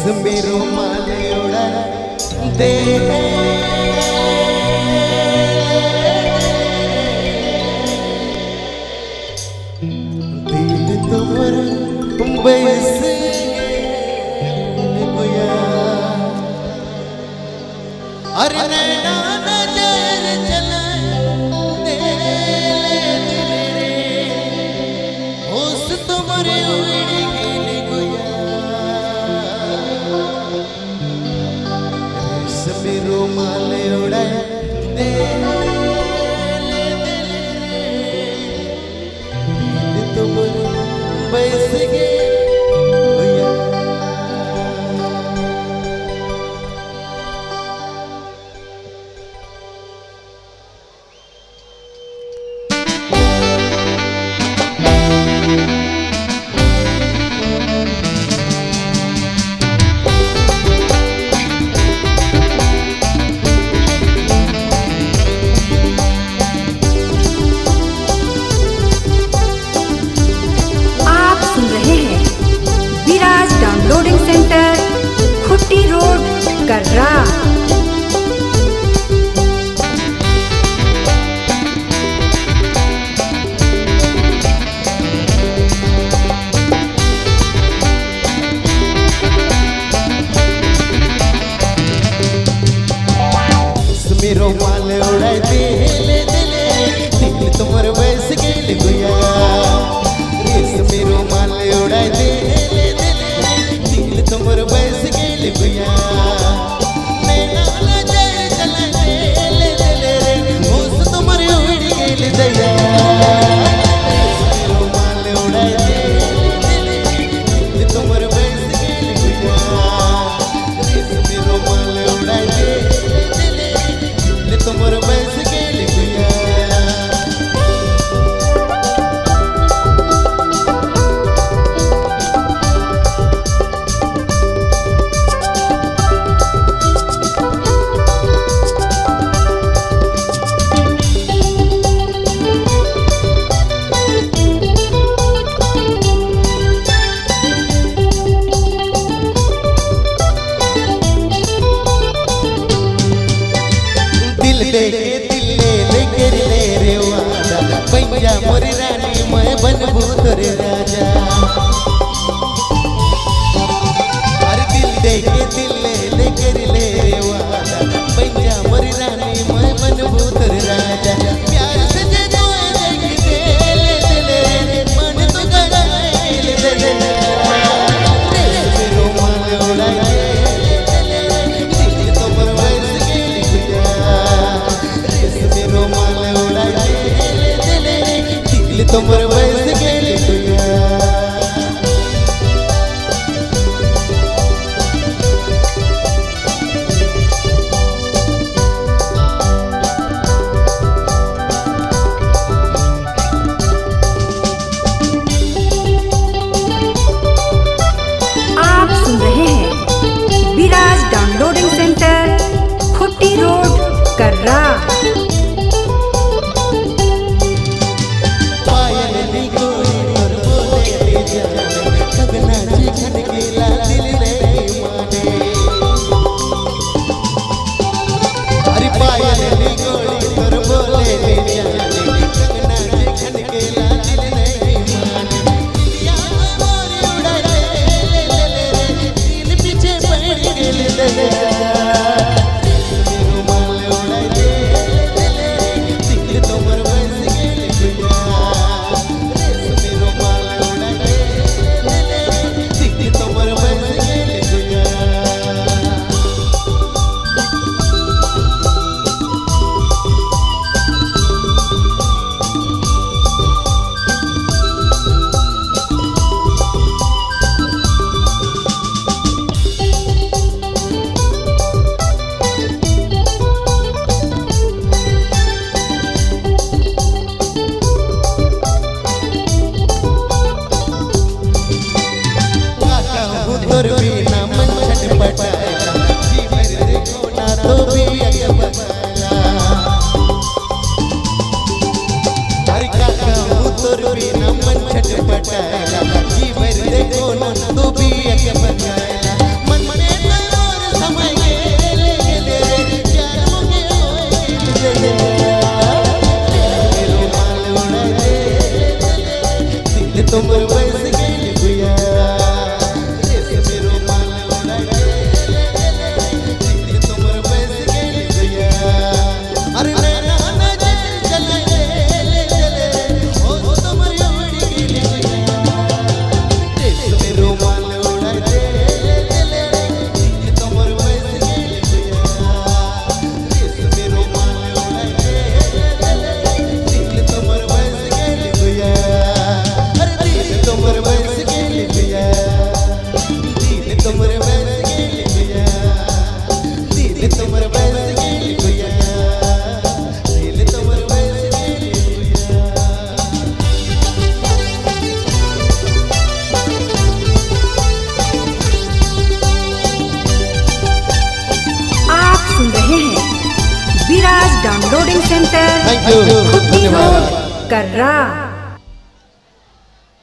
रेशमी रुमाल उड़ा दे दिल तुम्हारा बैस गया अरे नैना नजर चला दे होश तुम्हारे उड़ गया रेशमी रुमाल उड़ा दे बैस गया डाउनलोडिंग सेंटर खुट्टी रोड कर्रा। मेरो माल उड़ाए दिल दिल तुम्हारे बैस गेल गया मेरो माल उड़ाए दिल तुम्हारे बैस गेल गया नैना नजर चला दे होश तुम्हारे उड़ गेल दया मेरो माल उड़ाए दिल तुम्हारे बैस गेल गया मेरो माल उड़ाए तुम्हारे बैस गेल गया दिल ले कर ले रे वादा भैया मोर रानी मैं बनबू तोर राजा अरे दिल ले कर ले रे वादा भैया मोर रानी मैं बनबू तोर राजा प्यार से जे देख ले मन तो गगाइल दे मेरो माल उड़ाए तुम्हारे बैस गेल गया आप सुन रहे हैं विराज डाउनलोडिंग सेंटर खुट्टी रोड कर्रा। छटपटाएगा जी भर देखो ना तू भी एक बजाएगा मन में तुमर बस गेली गुया रेस मेरो माल उडाके दिल तुमर बस गेली गुया अरे नैना नजर चले ओ तुमर उड़ी गेली गुया रेस मेरो माल उडाके दिल तुमर बस गेली गुया रेस मेरो माल उडाके दिल तुमर बस गेली गुया अरे दिल तुमर बस गेली गुया दिल तुमर बस गेली गुया दिल तुमर बस गेली गुया दिल तुमर बस गेली गुया आप सुन रहे हैं विराज डाउनलोडिंग सेंटर, थैंक यू खुट्टी धन्यवाद रोड, कर्रा।